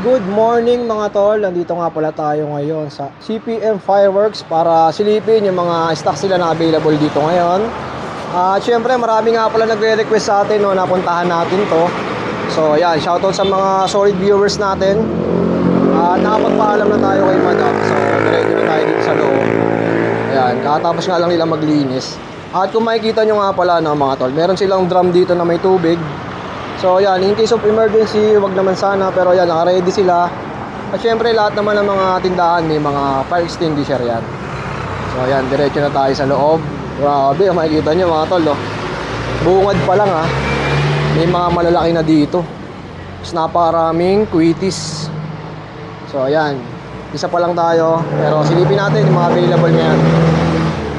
Good morning mga tol, nandito nga pala tayo ngayon sa CPM Fireworks para silipin yung mga stocks sila na available dito ngayon. At syempre marami nga pala nagre-request sa atin no, napuntahan natin to. So ayan, shoutout sa mga solid viewers natin. At nakapagpaalam na tayo kay madam. So diretso na tayo dito sa loob. Ayan, kakatapos nga lang nila maglinis. At kung makikita nyo nga pala no, mga tol, meron silang drum dito na may tubig. So yan, in case of emergency, wag naman sana, pero yan, naka-ready sila. At syempre lahat naman ng mga tindahan may mga fire extinguisher yan. So yan, diretso na tayo sa loob. Grabe, makikita nyo mga tol, oh. Bungad pa lang ha. May mga malalaki na dito. Mas napakaraming quitties. So yan, isa pa lang tayo. Pero silipin natin yung mga available ngayon.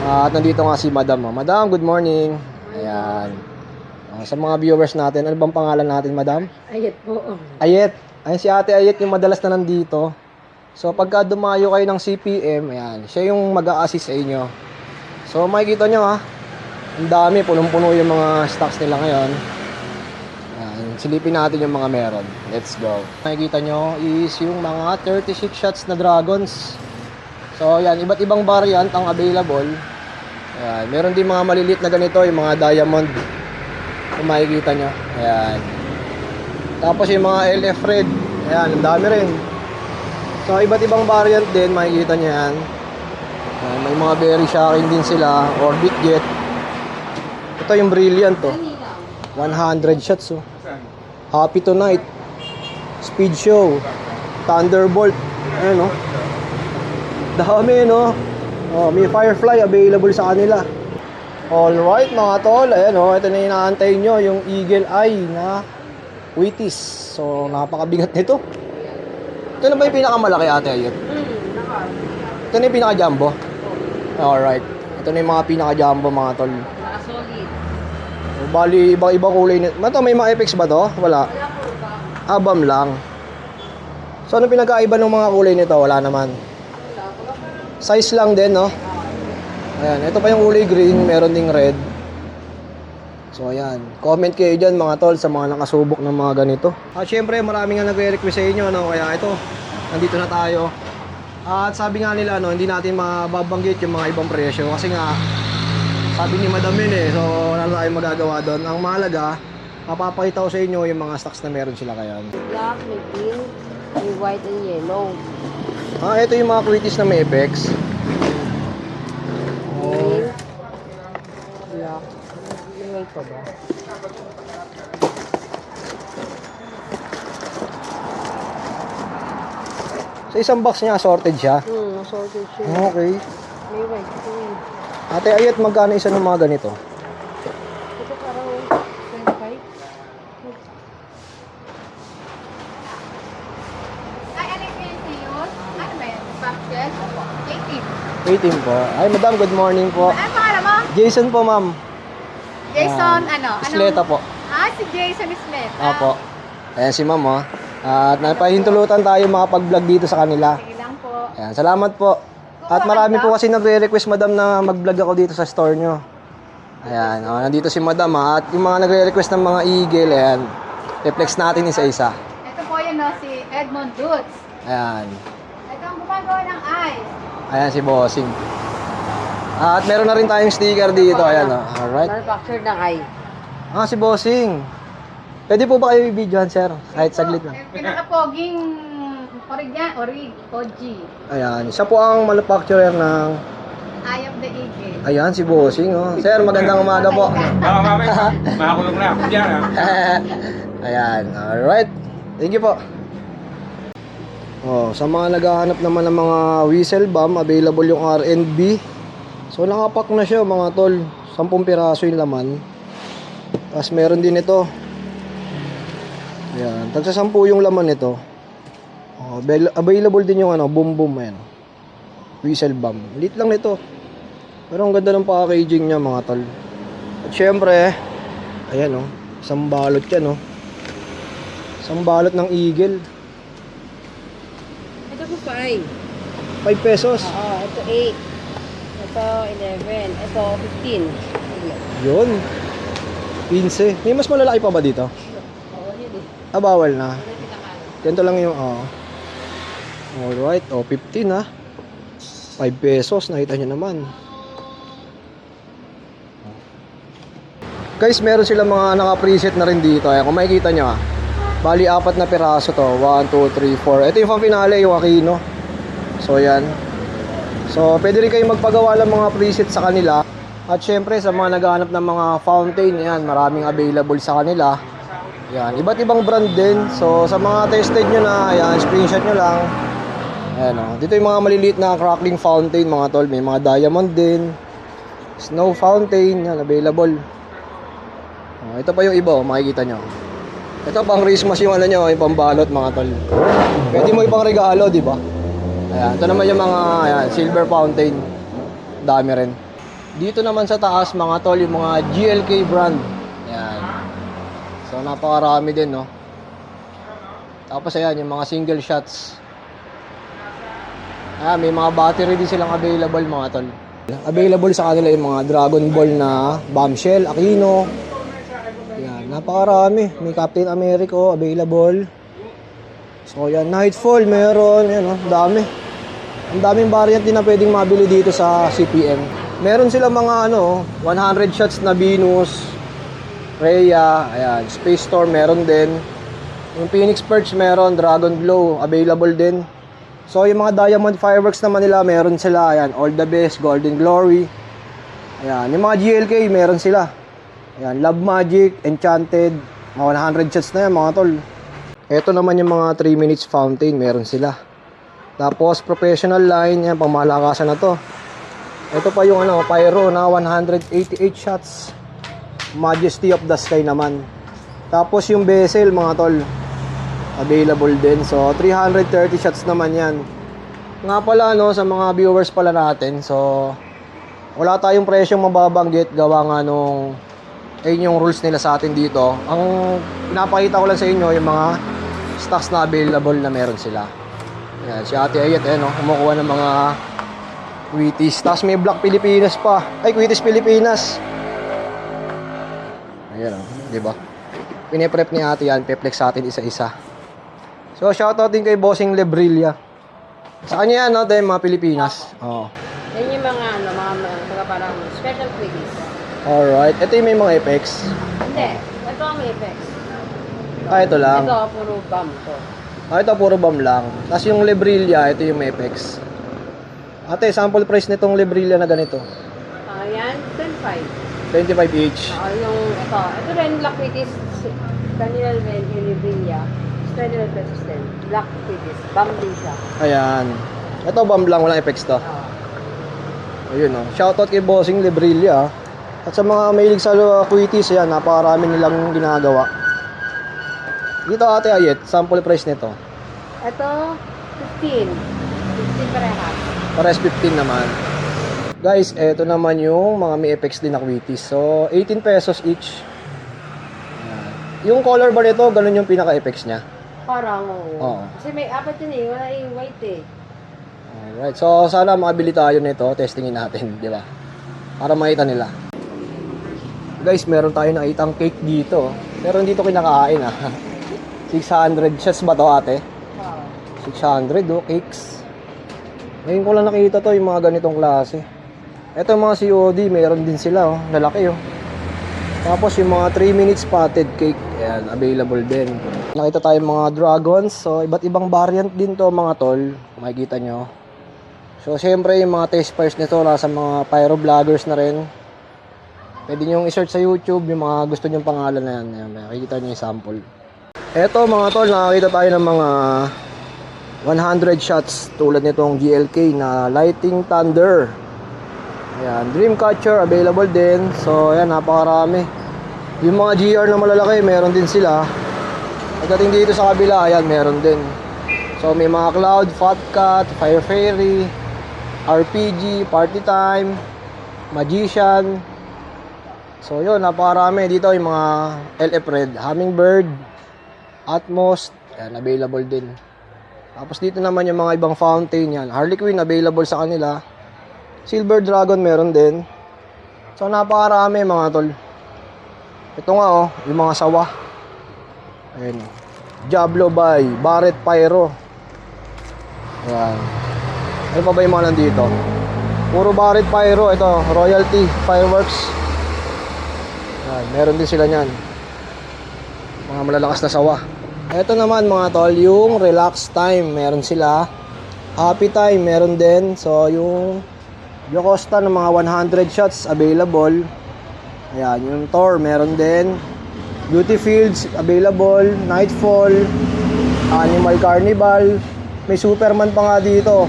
At nandito nga si madam. Madam, good morning. Ayan. Sa mga viewers natin, ano bang pangalan natin, madam? Ayet po. Ayet. Ayun si ate Ayet yung madalas na nandito. So pagka dumayo kayo ng CPM, ayan, siya yung mag-a-assist sa inyo. So makikita nyo ha, ang dami, punong-puno yung mga stocks nila ngayon. Ayan, silipin natin yung mga meron. Let's go. Makikita nyo is yung mga 36 shots na dragons. So ayan, iba't ibang variant ang available. Ayan, meron din mga maliliit na ganito, yung mga diamond. Kung makikita nyo, ayan. Tapos yung mga LF red, ayan, ang dami rin. So iba't ibang variant din, makikita nyo yan. Ayan, may mga very shocking din sila, orbit jet. Ito yung brilliant to, 100 shots oh. Happy tonight, speed show, thunderbolt, ayan oh. Dami no. Oh, may firefly available sa kanila. Alright mga tol, ayan o, ito na yung inaantay nyo, yung Eagle Eye na Wheaties. So, napakabigat nito. Ito na ba yung pinakamalaki ate ayun? Ito na yung pinaka-jumbo? Alright, ito na yung mga pinaka-jumbo mga tol. Solid. Bali, ibang kulay nito. May mga effects ba to? Wala. Abam lang. So, ano pinagkaiba ng mga kulay nito? Wala naman. Size lang din, no? Ayan, ito pa yung kulay green, meron ding red. So ayan, comment kayo dyan mga tol sa mga nakasubok ng mga ganito. At syempre marami nga nagre-request sa inyo, no? Kaya ito, nandito na tayo. At sabi nga nila, no, hindi natin mababanggit yung mga ibang presyo. Kasi nga, sabi ni madam yun eh. So wala na tayong magagawa doon. Ang mahalaga, mapapakita ko sa inyo yung mga stocks na meron sila kaya. Black, may pink, may white and yellow. Ito yung mga quitties na may effects. Green. Black. May pa ba? Sa isang box niya, sorted siya. Sorted siya. Okay. May white pink. Ate Ayet, magkano isa ng mga ganito? Ito parang 25. Ay, ano yung yun? Ano ba yan? Pastel? 18 po. Ay, madam, good morning po. Ano pangalan mo? Jason po, ma'am. Jason, ano? Isleta po. Si Jason Isleta. Opo. Ayan si ma'am, oh. At napahintulutan tayo makapag-vlog dito sa kanila. Sige lang po. Ayan, salamat po. At marami po kasi nagre-request, madam, na mag-vlog ako dito sa store nyo. Ayan, oh, nandito si madam, ha. At yung mga nagre-request ng mga eagle, ayan. Reflex natin isa-isa. Ito po yun, no, si Edmond Dutz. Ayan. Ito ang gumagawa ng eyes. Ayan si Bossing. At meron na rin tayong sticker dito. Ayan, oh. Alright. Manufactured ng eye. Si Bossing. Pwede po ba kayo i-videohan, sir? Kahit saglit lang. Pinaka-poging OG. Ayan, siya po ang manufacturer ng... Eye of the Eagle. Ayan, si Bossing, oh. Sir, magandang umaga po. Mamaya, makakulong na ako dyan, ha? Ayan, alright. Thank you po. Oh, sa mga naghahanap naman ng mga whistle bomb, available yung R&B. So, nakapack na siya, mga tol. 10 piraso yung laman. Tapos, meron din ito. Ayan, tagsa 10 yung laman nito. Oh, available din yung ano, boom boom, ayan. Whistle bomb. Lit lang nito. Pero ang ganda ng packaging niya, mga tol. At syempre, ayan oh, isang balot yan oh. Isang balot ng eagle. Ito po 5. 5 pesos. Oo, ito 8. Ito 11. Ito 15. Yun. 15. May mas malalaki pa ba dito? Oo, yun eh. Bawal na. Ganito lang yung, alright, 15 ha. 5 pesos, nakita nyo naman. Guys, meron silang mga naka-preset na rin dito. Ayan, kung makikita nyo bali 4 na piraso to. 1, 2, 3, 4. Ito yung pang finale, yung Aquino. So, yan. So, pwede rin kayo magpagawa ng mga preset sa kanila. At syempre, sa mga naghahanap ng mga fountain, yan, maraming available sa kanila. Yan, iba't ibang brand din. So, sa mga tested nyo na, yan, screenshot nyo lang. Ayan, dito yung mga maliliit na crackling fountain, mga tol. May mga diamond din. Snow fountain, yan, available. Ito pa yung iba, makikita nyo. Ito pang Christmas yung ano nyo, yung pambalot, mga tol. Pwede mo ipang regalo, di ba? Ayan, ito naman yung mga ayan, silver fountain. Dami rin. Dito naman sa taas, mga tol, yung mga GLK brand. Ayan. So, napakarami din, no? Tapos, ayan, yung mga single shots. Ayan, may mga battery din silang available, mga tol. Available sa kanila yung mga Dragon Ball na bombshell, Aquino. Ayan, napakarami. May Captain America, available. So, ayan, Nightfall, meron. Ayan, dami. Ang daming variant din na pwedeng mabili dito sa CPM. Meron sila mga 100 shots na Venus, Rhea, ayan, Space Storm meron din. Yung Phoenix Perch meron, Dragon Glow available din. So yung mga Diamond Fireworks naman nila, meron sila, ayan, All the Best, Golden Glory. Ayan, yung mga GLK meron sila. Ayan, Love Magic, Enchanted, mga 100 shots na yan, mga tol. Ito naman yung mga 3 minutes fountain, meron sila. Tapos professional line, yan, pangmalakasan na to. Ito pa yung pyro na 188 shots. Majesty of the Sky naman. Tapos yung bezel, mga tol, available din. So 330 shots naman yan. Nga pala sa mga viewers pala natin. So wala tayong presyong mababanggit gawa nga nung yung rules nila sa atin dito. Ang pinapakita ko lang sa inyo yung mga stocks na available na meron sila. Ayan, si Ate Ayet, kumukuha ng mga Wheaties. Tapos may Black Pilipinas pa. Ay, Wheaties Pilipinas. Ayan, di ba? Piniprep ni Ate yan. Peplex sa atin isa-isa. So, shoutout din kay Bossing Lebrilla. Sa kanya yan, yung mga Pilipinas. Oo. Yan yung mga parang special quickies. Alright. Ito yung may mga effects. Hindi. Ito ang may effects. Ito lang. Ito, puro bomb to. Ito puro bomb lang. Tapos yung Lebrilla, ito yung may effects. Ate, sample price nitong Lebrilla na ganito. Yan, 25. 25 each. Yung ito. Ito rin, Black Quickies. Kanila rin, yung Librilla. 29 pesos din. Black Quickies. Bomb din siya. Ayan. Ito bomb lang, walang effects to. Ayun, shoutout kay Bossing Lebrilla. At sa mga mahilig sa Quickies, ayan, napakarami nilang ginagawa. Dito, Ate Ayet, sample price nito. Ito, 15. 15 parehas. Pares 15 naman. Guys, eto naman yung mga may effects din na Quickies. So, 18 pesos each. Ayan. Yung color bar nito, ganun yung pinaka-effects niya. Parang, Oo. Kasi may apat yun eh. Wala yung white eh. Alright. So, sana makabili tayo nito. Testingin natin, di ba? Para makita nila. Guys, meron tayo nakitang cake dito. Pero hindi ito kinakain 600 shots ba to, ate? Wow. 600 cakes. Ngayon ko lang nakita to, yung mga ganitong klase. Ito mga COD, meron din sila, lalaki Tapos yung mga 3 minutes potted cake, ayan, available din. Nakita tayo mga dragons, so iba't ibang variant din to, mga tol. Makikita nyo. So syempre yung mga test pairs nito nasa mga pyro vloggers na rin. Pwede nyo i-search sa YouTube yung mga gusto nyong pangalan na yan. Ayan, makikita nyo yung sample. Eto mga tol, nakakita tayo ng mga 100 shots tulad nitong GLK na Lighting Thunder. Ayan, Dreamcatcher available din. So ayan, napakarami. Yung mga GR na malalaki, meron din sila. Pagdating dito sa kabila, ayan, meron din. So may mga Cloud, Fat Cat, Fire Fairy, RPG, Party Time, Magician. So yun, napakarami. Dito yung mga LF Red, Hummingbird, Atmos, ayan, available din. Tapos dito naman yung mga ibang fountain yan. Harley Quinn available sa kanila. Silver Dragon meron din. So napakarami mga tol. Ito nga yung mga sawa. Ayan Diablo by Barrett Pyro. Ayan. Ano pa ba yung mga nandito? Puro Barrett Pyro. Ito, Royalty Fireworks. Ayan, meron din sila nyan. Mga malalakas na sawa. Ito naman mga tol, yung Relax Time. Meron sila. Happy Time, meron din. So, yung Yocosta ng mga 100 shots available. Ayan, yung Thor, meron din. Beauty Fields, available. Nightfall. Animal Carnival. May Superman pa nga dito.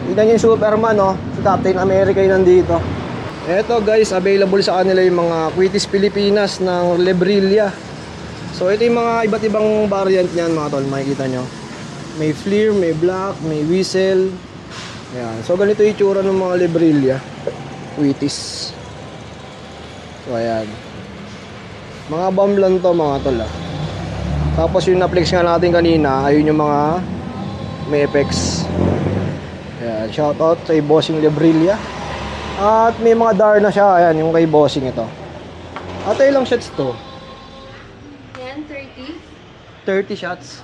Tignan nyo yung Superman, no? Si Captain America yung nandito. Eto guys, available sa kanila yung mga Quitis Pilipinas ng Lebrilla. So ito yung mga iba't ibang variant niyan mga tol, makikita nyo. May Fleer, may Black, may Whistle. Ayan. So ganito yung itsura ng mga Lebrilla Quitis. So ayan. Mga bomb lang to mga tol ah. Tapos yung na-flex nga natin kanina, ayun yung mga may effects. Ayan, shoutout sa Bossing Lebrilla. At may mga dar na siya. Ayan, yung kay Bossing ito. At ilang shots to? Yan, 30. 30 shots.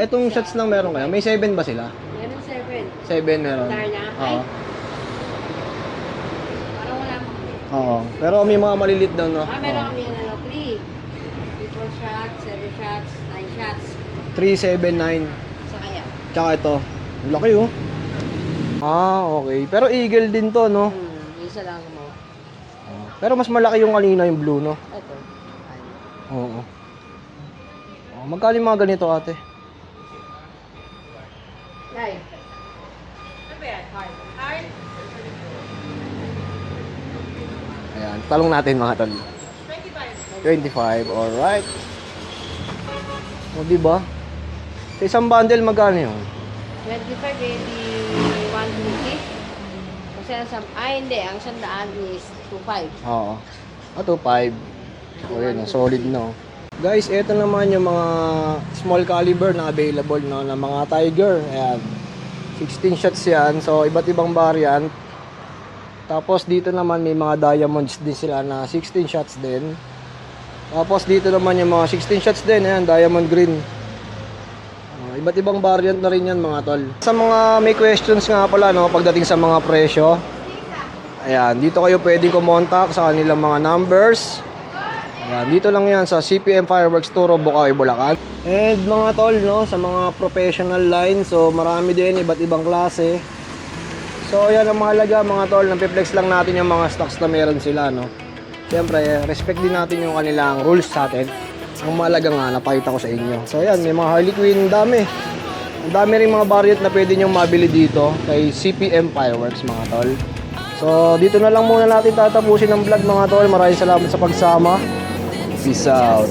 Etong shots lang meron kaya? May 7 ba sila? Meron 7. 7 meron. Dar na? Oo. Parang wala mo. Oo. Pero may mga malilit daw, no? Meron kami yan, 3. 4 shots, 7 shots, 9 shots. 3, 7, 9. Sa kaya. Tsaka ito. Ang laki, oh. Okay. Pero eagle din to, no? Isa lang mo. Pero mas malaki yung kanina, yung blue, no? Ito. Oo. Magkano yung mga ganito, ate? Ay. Ano ba yan? Hard? Ayan. Talong natin, mga tol. 25. Alright. O, diba? Sa isang bundle, magkano yun? 25, 150. Kasi hindi. Ang 100 is 25. Oo. 2.5. O yun, solid no. Guys, ito naman yung mga small caliber na available no, na mga Tiger. Ayan. 16 shots yan. So, iba't ibang variant. Tapos dito naman may mga diamonds din sila na 16 shots din. Tapos dito naman yung mga 16 shots din. Ayan, diamond green. Iba't ibang variant na rin yan mga tol. Sa mga may questions nga pala no, pagdating sa mga presyo. Ayan, dito kayo pwedeng kumontak sa kanilang mga numbers. Ayan, dito lang yan sa CPM Fireworks Turo, Bukawi, Bulacan. And mga tol, no, sa mga professional line, so marami din, iba't ibang klase. So yan ang mahalaga mga tol, napiplex lang natin yung mga stocks na meron sila, no. Siyempre, respect din natin yung kanilang rules sa atin. Ang mahalaga nga, napakita ko sa inyo. So yan, may mga Harley Quinn, dami. Ang dami rin mga variant na pwede nyo mabili dito kay CPM Fireworks mga tol. So dito na lang muna natin tatapusin ang vlog mga tol. Maraming salamat sa pagsama. Peace out.